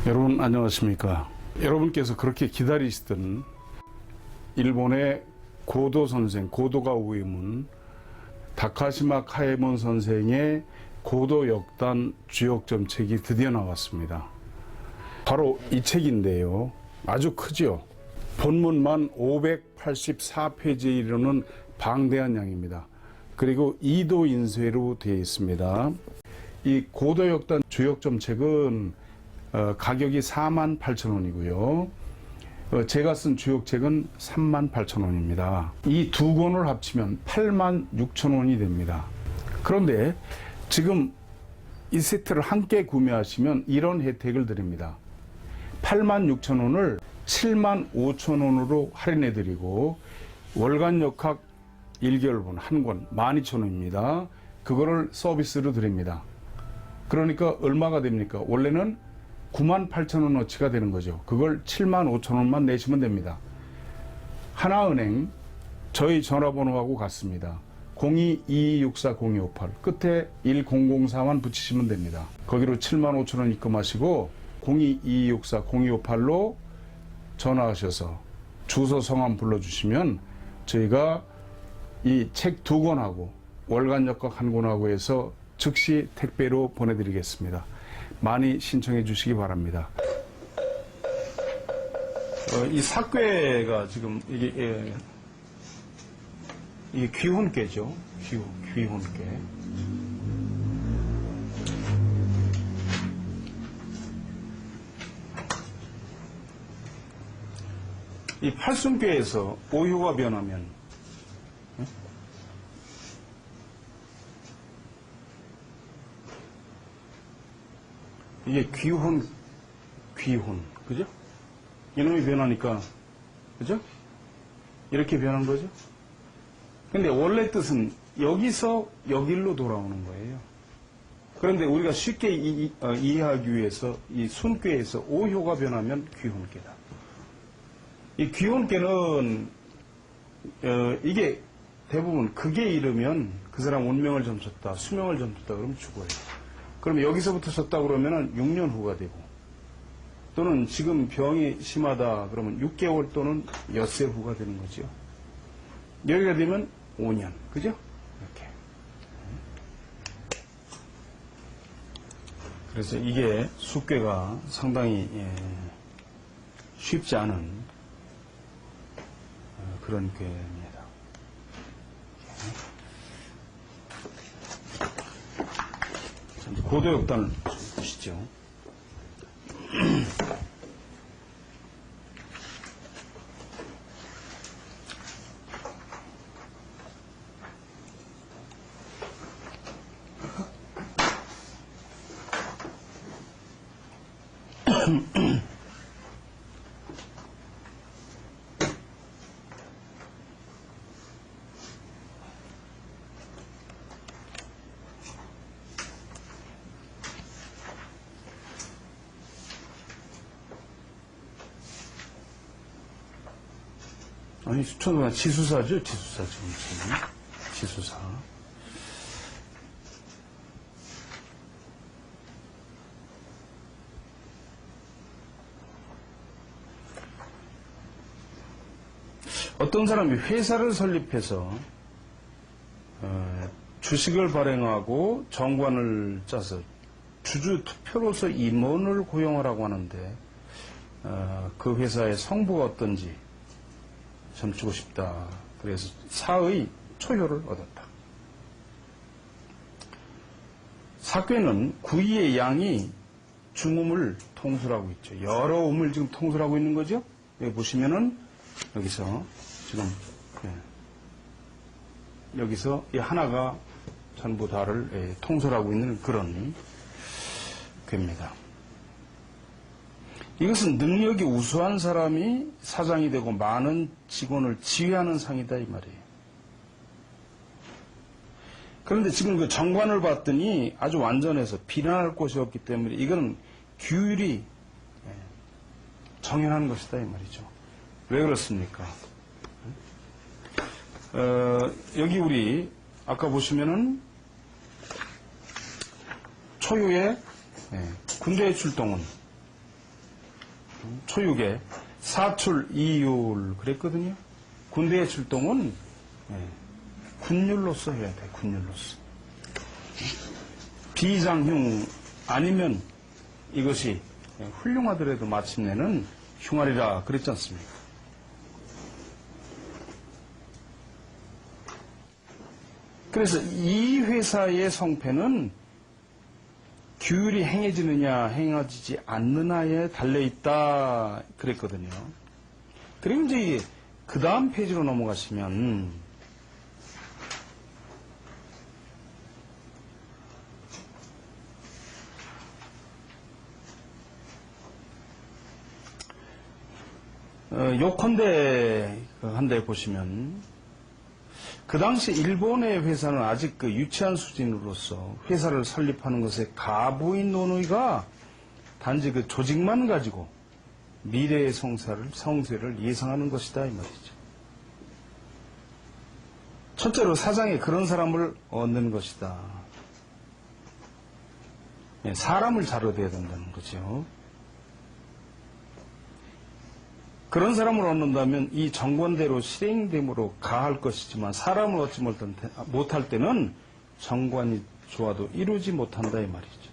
여러분 안녕하십니까. 여러분께서 그렇게 기다리시던 일본의 고도 선생, 고도가 우이문 다카시마 카에몬 선생의 고도 역단 주역점 책이 드디어 나왔습니다. 바로 이 책인데요. 아주 크죠. 본문만 584페이지에 이르는 방대한 양입니다. 그리고 2도 인쇄로 되어 있습니다. 이 고도 역단 주역점 책은 가격이 48,000원이고요. 제가 쓴 주역책은 38,000원입니다. 이 두 권을 합치면 86,000원이 됩니다. 그런데 지금 이 세트를 함께 구매하시면 이런 혜택을 드립니다. 86,000원을 75,000원으로 할인해 드리고 월간 역학 1개월분 한 권 12,000원입니다. 그거를 서비스로 드립니다. 그러니까 얼마가 됩니까? 원래는 98,000원어치가 되는 거죠. 그걸 75,000원만 내시면 됩니다. 하나은행 저희 전화번호하고 같습니다. 02-2264-0258 끝에 1004만 붙이시면 됩니다. 거기로 75,000원 입금하시고 02-2264-0258로 전화하셔서 주소 성함 불러주시면 저희가 이 책 두 권하고 월간 역학 한 권하고 해서 즉시 택배로 보내드리겠습니다. 많이 신청해 주시기 바랍니다. 이 삭괴가 지금 이게 귀혼괴죠. 귀혼괴. 이 팔순괴에서 오효가 변하면 이게 귀혼, 그죠? 이놈이 변하니까, 그죠? 이렇게 변한 거죠? 근데 원래 뜻은 여기서 여길로 돌아오는 거예요. 그런데 우리가 쉽게 이해하기 위해서 이 순괴에서 오효가 변하면 귀혼괴다. 이 귀혼괴는, 이게 대부분 극에 이르면 그 사람 운명을 점쳤다, 수명을 점쳤다 그러면 죽어요. 그럼 여기서부터 졌다 그러면 6년 후가 되고, 또는 지금 병이 심하다 그러면 6개월 또는 엿새 후가 되는 거죠. 여기가 되면 5년, 그죠? 이렇게. 그래서 이게 숙괴가 상당히 쉽지 않은 그런 괴입니다. 고도 역단을 보시죠. 아니, 수천도가 지수사죠? 지수사, 지금. 지수사. 어떤 사람이 회사를 설립해서, 주식을 발행하고 정관을 짜서 주주 투표로서 임원을 고용하라고 하는데, 그 회사의 성부가 어떤지, 점치고 싶다. 그래서 사의 초효를 얻었다. 사괴는 구이의 양이 중음을 통솔하고 있죠. 여러 음을 지금 통솔하고 있는 거죠. 여기 보시면은 여기서 지금 여기서 이 하나가 전부 다를 통솔하고 있는 그런 괴입니다. 이것은 능력이 우수한 사람이 사장이 되고 많은 직원을 지휘하는 상이다 이 말이에요. 그런데 지금 그 정관을 봤더니 아주 완전해서 비난할 곳이 없기 때문에 이거는 규율이 정연한 것이다 이 말이죠. 왜 그렇습니까? 여기 우리 아까 보시면은 초유의 군대의 출동은 초육에 사출 이율 그랬거든요. 군대의 출동은 군율로서 해야 돼. 군율로서. 비장흉 아니면 이것이 훌륭하더라도 마침내는 흉하리라 그랬지 않습니까? 그래서 이 회사의 성패는 규율이 행해지느냐 행해지지 않느냐에 달려있다 그랬거든요. 그리고 이제 그 다음 페이지로 넘어가시면 요컨대 한데 보시면 그 당시 일본의 회사는 아직 그 유치한 수준으로서 회사를 설립하는 것에 가부인 논의가 단지 그 조직만 가지고 미래의 성쇠를 예상하는 것이다 이 말이죠. 첫째로 사장에 그런 사람을 얻는 것이다. 사람을 잘 얻어야 된다는 거죠. 그런 사람을 얻는다면 이 정권대로 실행됨으로 가할 것이지만 사람을 얻지 못할 때는 정관이 좋아도 이루지 못한다 이 말이죠.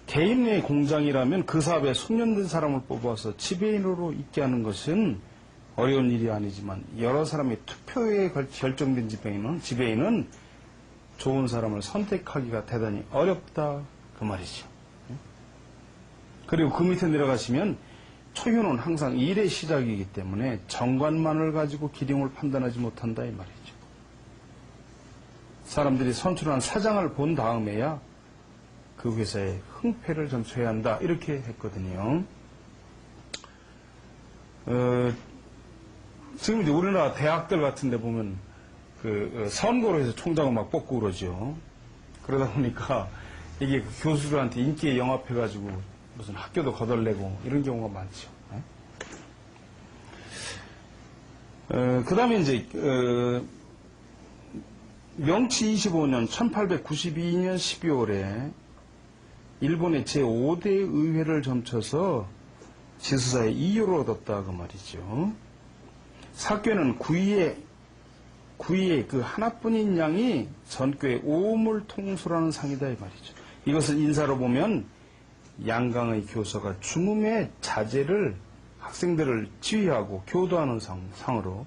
개인의 공장이라면 그 사업에 숙련된 사람을 뽑아서 지배인으로 있게 하는 것은 어려운 일이 아니지만 여러 사람의 투표에 결정된 지배인은 좋은 사람을 선택하기가 대단히 어렵다 그 말이죠. 그리고 그 밑에 내려가시면 초유는 항상 일의 시작이기 때문에 정관만을 가지고 기령을 판단하지 못한다 이 말이죠. 사람들이 선출한 사장을 본 다음에야 그 회사의 흥패를 점쳐야 한다 이렇게 했거든요. 지금 이제 우리나라 대학들 같은 데 보면 그 선거로 해서 총장을 막 뽑고 그러죠. 그러다 보니까 이게 그 교수들한테 인기에 영합해가지고 무슨 학교도 거덜내고 이런 경우가 많죠. 그 다음에 이제 명치 25년 1892년 12월에 일본의 제5대 의회를 점쳐서 지수사에 이유를 얻었다 그 말이죠. 사교는 구의의 그 하나뿐인 양이 전교의 오물통수라는 상이다 이 말이죠. 이것을 인사로 보면 양강의 교서가 중음의 자제를 학생들을 지휘하고 교도하는 상으로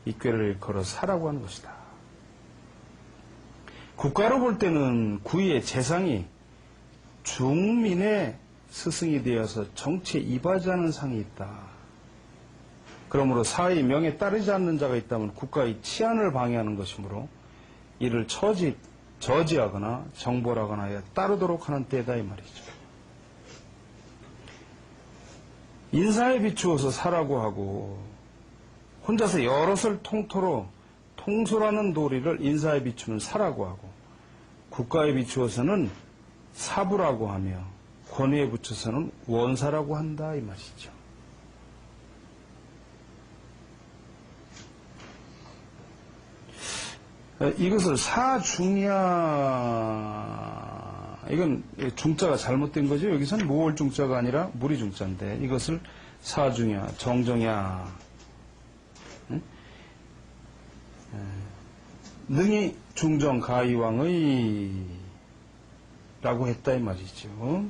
이 꾀를 걸어 사라고 하는 것이다. 국가로 볼 때는 구의의 재상이 중민의 스승이 되어서 정치에 입하지 않은 상이 있다. 그러므로 사의 명에 따르지 않는 자가 있다면 국가의 치안을 방해하는 것이므로 이를 저지하거나 정벌하거나 하여 따르도록 하는 때다 이 말이죠. 인사에 비추어서 사라고 하고 혼자서 여럿을 통토로 통솔하는 도리를 인사에 비추면 사라고 하고 국가에 비추어서는 사부라고 하며 권위에 붙여서는 원사라고 한다 이 말이죠. 이것을 사중야 이건 중자가 잘못된 거죠. 여기서는 모월 중자가 아니라 무리 중자인데 이것을 사중야 정정야 능히 중정 가이왕의 라고 했다 이 말이죠.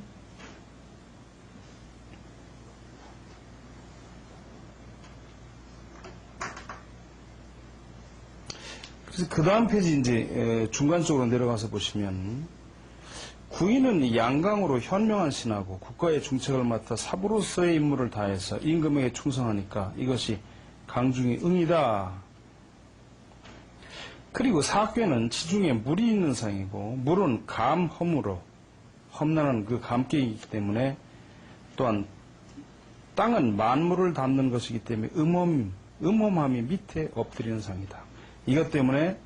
그래서 그 다음 페이지 이제 중간 쪽으로 내려가서 보시면 구인은 양강으로 현명한 신하고 국가의 중책을 맡아 사부로서의 임무를 다해서 임금에게 충성하니까 이것이 강중의 응이다. 그리고 사괴는 지중에 물이 있는 상이고 물은 감험으로 험난한 그 감격이기 때문에 또한 땅은 만물을 담는 것이기 때문에 음험함이 밑에 엎드리는 상이다. 이것 때문에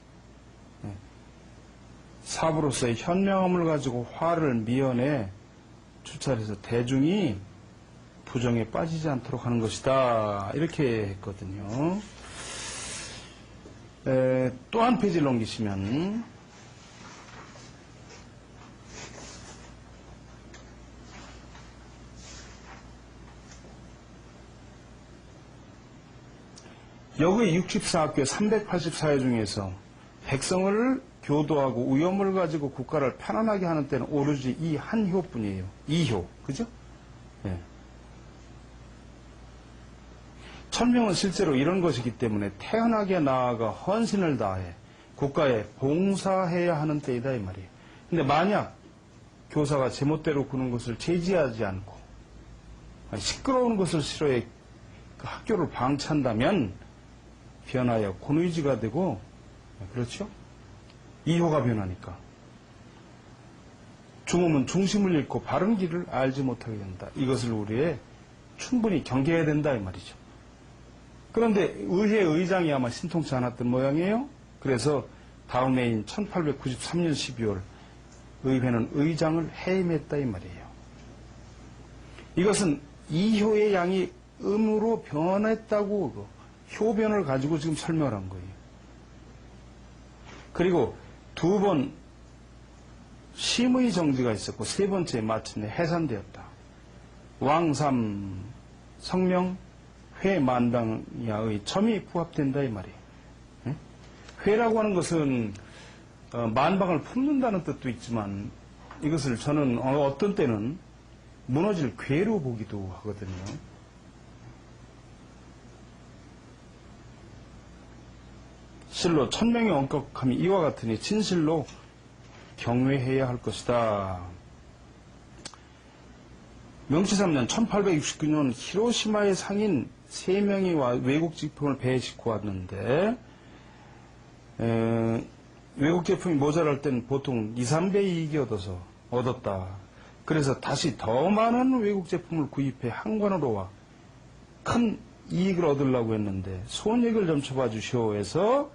사부로서의 현명함을 가지고 화를 미연에 추찰해서 대중이 부정에 빠지지 않도록 하는 것이다. 이렇게 했거든요. 또 한 페이지를 넘기시면 여기 64학교 384회 중에서 백성을 교도하고 위엄을 가지고 국가를 편안하게 하는 때는 오로지 이 한 효뿐이에요. 2효. 그죠? 예. 천명은 실제로 이런 것이기 때문에 태연하게 나아가 헌신을 다해 국가에 봉사해야 하는 때이다 이 말이에요. 근데 만약 교사가 제멋대로 구는 것을 제지하지 않고 시끄러운 것을 싫어해 그 학교를 방치한다면 변하여 군의지가 되고, 그렇죠? 2호가 변하니까 중음은 중심을 잃고 바른 길을 알지 못하게 된다. 이것을 우리의 충분히 경계해야 된다 이 말이죠. 그런데 의회 의장이 아마 신통치 않았던 모양이에요. 그래서 다음 해인 1893년 12월 의회는 의장을 해임했다 이 말이에요. 이것은 2효의 양이 음으로 변했다고 효변을 가지고 지금 설명을 한 거예요. 그리고 두 번 심의 정지가 있었고 세 번째 마침내 해산되었다. 왕삼 성명 회만방야의 점이 부합된다 이 말이에요. 회라고 하는 것은 만방을 품는다는 뜻도 있지만 이것을 저는 어떤 때는 무너질 궤로 보기도 하거든요. 실로 천명의 엄격함이 이와 같으니 진실로 경외해야 할 것이다. 명치 3년 1869년 히로시마의 상인 3명이 외국 제품을 배에 싣고 왔는데 외국 제품이 모자랄 때는 보통 2, 3배 이익이 얻었다. 그래서 다시 더 많은 외국 제품을 구입해 한관으로 와 큰 이익을 얻으려고 했는데 손익을 좀 쳐봐 주시오 해서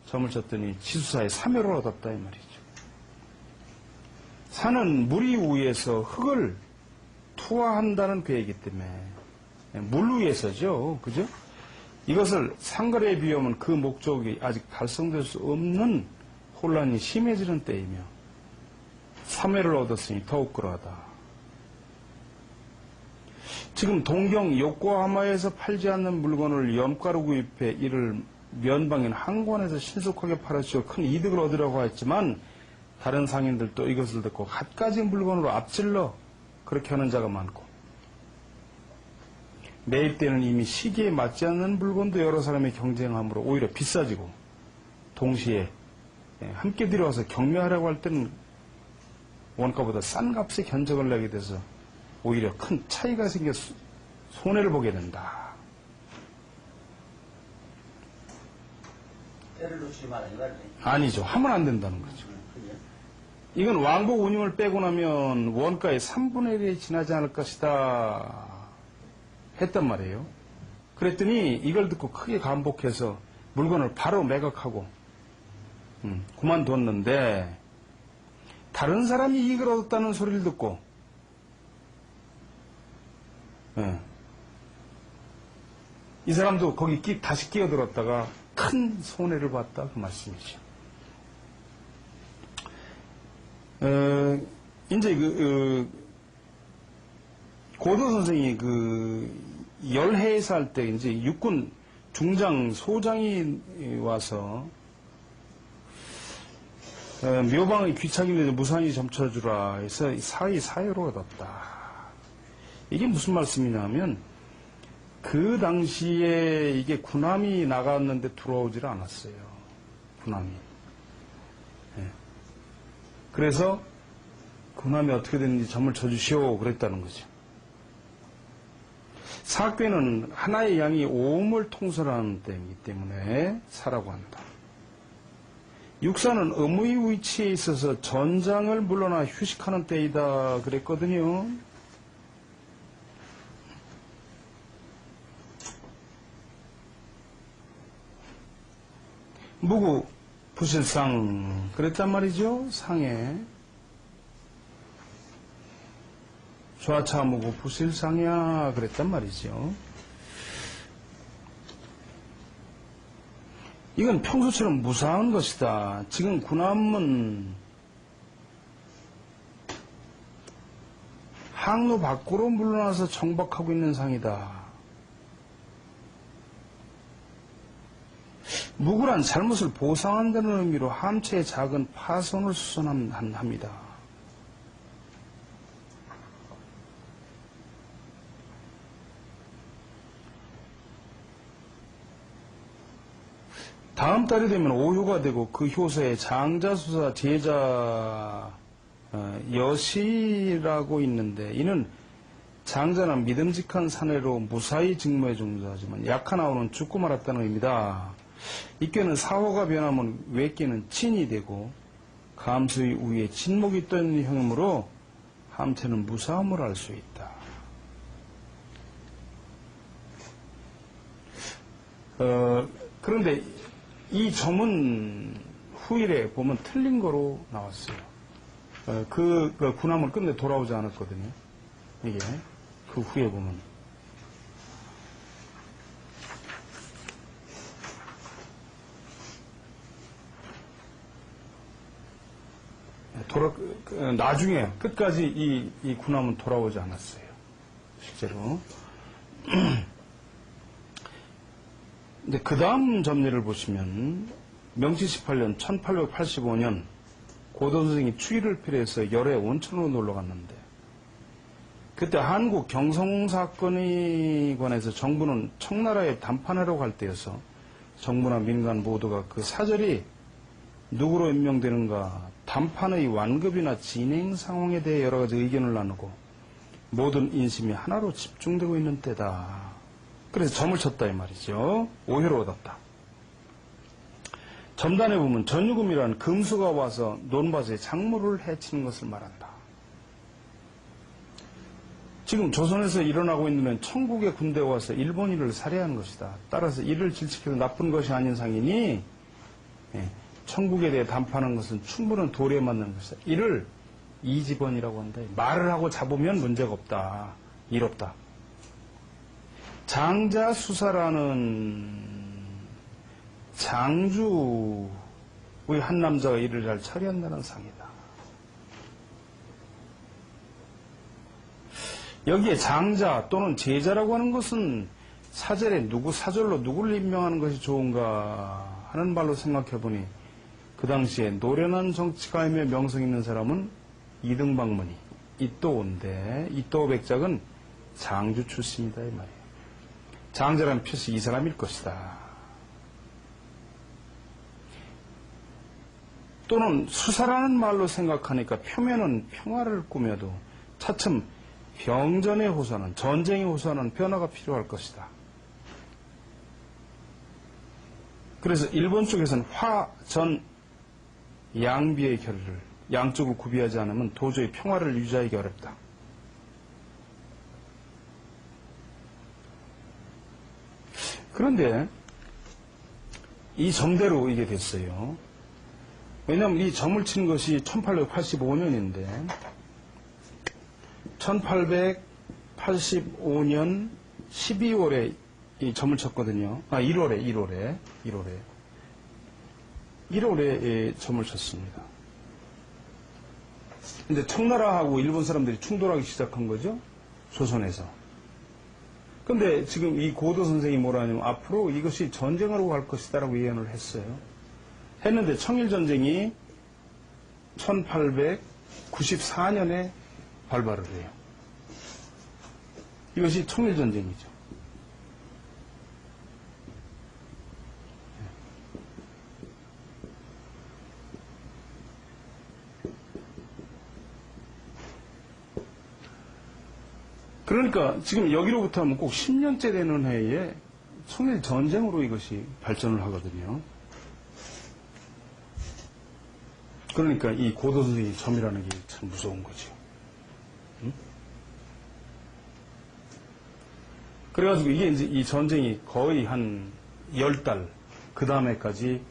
점을 쳤더니 지수사에 3회를 얻었다 이 말이죠. 산은 물이 위에서 흙을 투하한다는 계획이기 때문에 물 위에서죠. 그죠? 이것을 상거래에 비하면 그 목적이 아직 달성될 수 없는 혼란이 심해지는 때이며 3회를 얻었으니 더욱 그러하다. 지금 동경 요코하마에서 팔지 않는 물건을 염가로 구입해 이를 면방인 한관에서 신속하게 팔아서 큰 이득을 얻으려고 했지만 다른 상인들도 이것을 듣고 갖가지 물건으로 앞질러 그렇게 하는 자가 많고 매입 때는 이미 시기에 맞지 않는 물건도 여러 사람의 경쟁함으로 오히려 비싸지고 동시에 함께 들여와서 경매하려고 할 때는 원가보다 싼 값에 견적을 내게 돼서 오히려 큰 차이가 생겨 손해를 보게 된다. 때를 놓치지 말아야 돼. 아니죠. 하면 안 된다는 거죠. 이건 왕복 운임을 빼고 나면 원가의 3분의 1이 지나지 않을 것이다 했단 말이에요. 그랬더니 이걸 듣고 크게 감복해서 물건을 바로 매각하고 그만뒀는데 다른 사람이 이익을 얻었다는 소리를 듣고 이 사람도 거기 다시 끼어들었다가 큰 손해를 봤다 그 말씀이죠. 이제 고도 선생이 열해에서 할 때 이제 육군 중장 소장이 와서 묘방의 귀착인데 무상히 점쳐주라 해서 사회로 얻었다. 이게 무슨 말씀이냐면 그 당시에 이게 군함이 나갔는데 들어오질 않았어요. 군함이. 그래서 군함이 어떻게 됐는지 점을 쳐주시오 그랬다는 거죠. 사괴는 하나의 양이 오음을 통솔하는 때이기 때문에 사라고 한다. 육사는 의무의 위치에 있어서 전장을 물러나 휴식하는 때이다 그랬거든요. 무구 부실상 그랬단 말이죠. 상해 좌차무구 부실상이야 그랬단 말이죠. 이건 평소처럼 무사한 것이다. 지금 군함은 항로 밖으로 물러나서 정박하고 있는 상이다. 묵으란 잘못을 보상한다는 의미로 함체의 작은 파손을 수선합니다. 다음 달이 되면 오효가 되고 그 효서에 장자수사 제자 여시라고 있는데, 이는 장자는 믿음직한 사내로 무사히 직무에 종사하지만 약하나오는 죽고 말았다는 의미다. 이께는 사호가 변하면 외께는 친이 되고 감수의 우위에 진목이 떠있는 형이므로 함체는 무사함을 알 수 있다. 그런데 이 점은 후일에 보면 틀린 거로 나왔어요. 그 군함은 끝내 돌아오지 않았거든요. 이게 그 후에 보면 나중에 끝까지 이 군함은 돌아오지 않았어요. 실제로. 근데 그 다음 점례를 보시면 명치 18년 1885년 고도 선생이 추위를 필요해서 열애 온천으로 놀러 갔는데, 그때 한국 경성 사건에 관해서 정부는 청나라에 담판하러 갈 때여서 정부나 민간 모두가 그 사절이 누구로 임명되는가, 담판의 완급이나 진행 상황에 대해 여러 가지 의견을 나누고 모든 인심이 하나로 집중되고 있는 때다. 그래서 점을 쳤다 이 말이죠. 오효를 얻었다. 점단에 보면 전유금이라는 금수가 와서 논밭에 작물을 해치는 것을 말한다. 지금 조선에서 일어나고 있는 천국의 군대가 와서 일본인을 살해하는 것이다. 따라서 이를 질책해도 나쁜 것이 아닌 상이니 천국에 대해 담판하는 것은 충분한 도리에 맞는 것이다. 이를 이지번이라고 한다. 말을 하고 잡으면 문제가 없다. 일 없다. 장자수사라는 장주의 한 남자가 일을 잘 처리한다는 상이다. 여기에 장자 또는 제자라고 하는 것은 사절에 사절로 누구를 임명하는 것이 좋은가 하는 말로 생각해보니, 그 당시에 노련한 정치가이며 명성 있는 사람은 이등박문이, 이또온데 이또 백작은 장주 출신이다 이 말이에요. 장자라는 표시 이 사람일 것이다. 또는 수사라는 말로 생각하니까 표면은 평화를 꾸며도 차츰 병전의 호소는, 전쟁의 호소는 변화가 필요할 것이다. 그래서 일본 쪽에서는 화, 전, 양비의 결의를 양쪽을 구비하지 않으면 도저히 평화를 유지하기 어렵다. 그런데 이 점대로 이게 됐어요. 왜냐하면 이 점을 친 것이 1885년인데 1885년 12월에 이 점을 쳤거든요. 1월에 점을 쳤습니다. 근데 청나라하고 일본 사람들이 충돌하기 시작한 거죠. 조선에서. 근데 지금 이 고도 선생이 뭐라 하냐면 앞으로 이것이 전쟁으로 갈 것이다라고 예언을 했어요. 했는데 청일전쟁이 1894년에 발발을 해요. 이것이 청일전쟁이죠. 그러니까 지금 여기로부터 하면 꼭 10년째 되는 해에 청일전쟁으로 이것이 발전을 하거든요. 그러니까 이 고도 선생의 점이라는 게 참 무서운 거죠. 응? 그래가지고 이게 이제 이 전쟁이 거의 한 10달, 그 다음에까지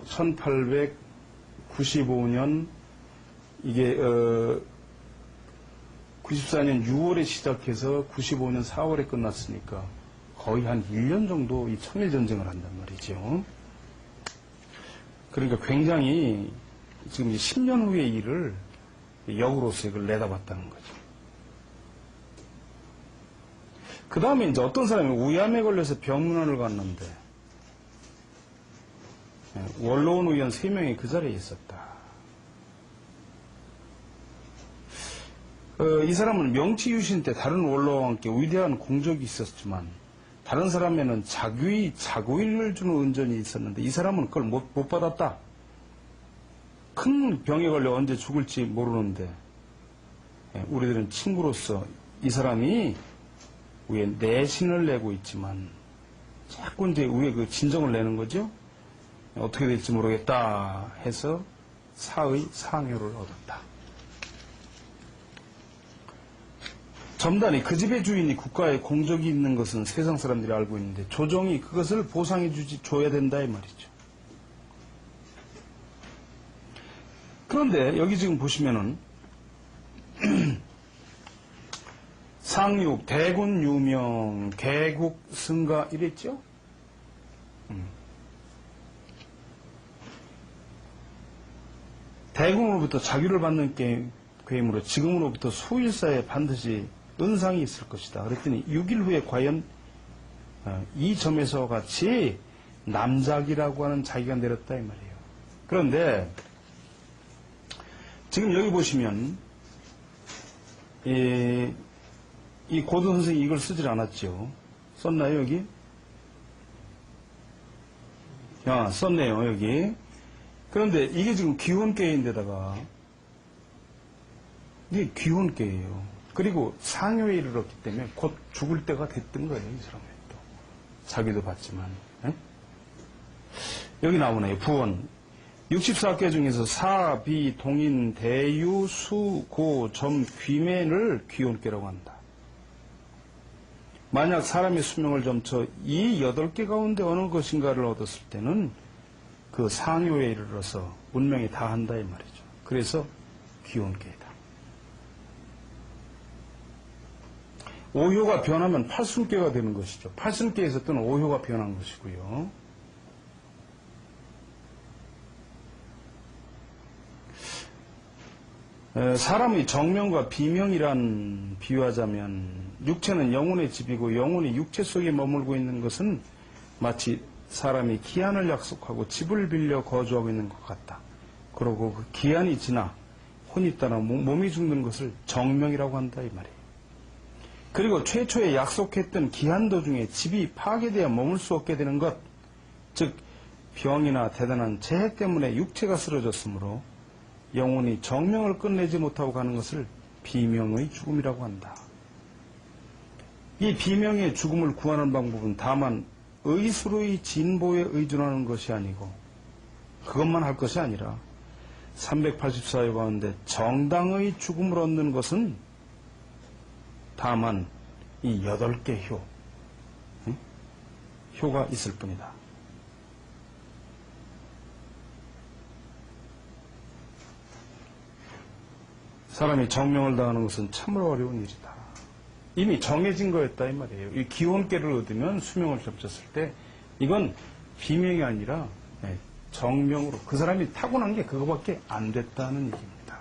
1895년, 이게, 94년 6월에 시작해서 95년 4월에 끝났으니까 거의 한 1년 정도 이 청일전쟁을 한단 말이죠. 그러니까 굉장히 지금 10년 후의 일을 역으로서 이걸 내다봤다는 거죠. 그 다음에 이제 어떤 사람이 우암에 걸려서 병문안을 갔는데 원로원 의원 3명이 그 자리에 있었다. 이 사람은 명치유신 때 다른 원로와 함께 위대한 공적이 있었지만 다른 사람에는 자구일을 주는 은전이 있었는데 이 사람은 그걸 못 받았다. 큰 병에 걸려 언제 죽을지 모르는데 우리들은 친구로서 이 사람이 위에 내신을 내고 있지만 자꾸 이제 위에 그 진정을 내는 거죠. 어떻게 될지 모르겠다 해서 사의 상효를 얻었다. 점단이 그 집의 주인이 국가에 공적이 있는 것은 세상 사람들이 알고 있는데 조정이 그것을 보상해 줘야 된다 이 말이죠. 그런데 여기 지금 보시면은 상육, 대군 유명, 개국 승가 이랬죠? 대군으로부터 자규를 받는 게임으로 지금으로부터 수일사에 반드시 은상이 있을 것이다. 그랬더니 6일 후에 과연 이 점에서 같이 남작이라고 하는 자기가 내렸다 이 말이에요. 그런데 지금 여기 보시면 이 고든 선생이 이걸 쓰질 않았죠. 썼나요 여기? 썼네요 여기. 그런데 이게 지금 귀혼계인데다가 이게 귀혼계예요. 그리고 상효에 이르렀기 때문에 곧 죽을 때가 됐던 거예요. 이 사람은 또 자기도 봤지만 여기 나오네요. 부원 64개 중에서 사, 비, 동인, 대유, 수, 고, 점, 귀매를 귀혼계라고 한다. 만약 사람의 수명을 점쳐 이 8개 가운데 어느 것인가를 얻었을 때는 그 상효에 이르러서 운명이 다한다 이 말이죠. 그래서 귀혼계이다. 오효가 변하면 팔순계가 되는 것이죠. 팔순계에서 또는 오효가 변한 것이고요. 사람의 정명과 비명이란 비유하자면 육체는 영혼의 집이고 영혼이 육체 속에 머물고 있는 것은 마치 사람이 기한을 약속하고 집을 빌려 거주하고 있는 것 같다. 그러고 그 기한이 지나 혼이 따라 몸이 죽는 것을 정명이라고 한다 이 말이에요. 그리고 최초에 약속했던 기한도 중에 집이 파괴되어 머물 수 없게 되는 것, 즉 병이나 대단한 재해 때문에 육체가 쓰러졌으므로 영혼이 정명을 끝내지 못하고 가는 것을 비명의 죽음이라고 한다. 이 비명의 죽음을 구하는 방법은 다만 의술의 진보에 의존하는 것이 아니고 그것만 할 것이 아니라 384여 가운데 정당의 죽음을 얻는 것은 다만 이 8개 효가 있을 뿐이다. 사람이 정명을 당하는 것은 참으로 어려운 일이다. 이미 정해진 거였다 이 말이에요. 이 기혼계를 얻으면 수명을 겹쳤을 때 이건 비명이 아니라 정명으로 그 사람이 타고난 게 그거밖에 안 됐다는 얘기입니다.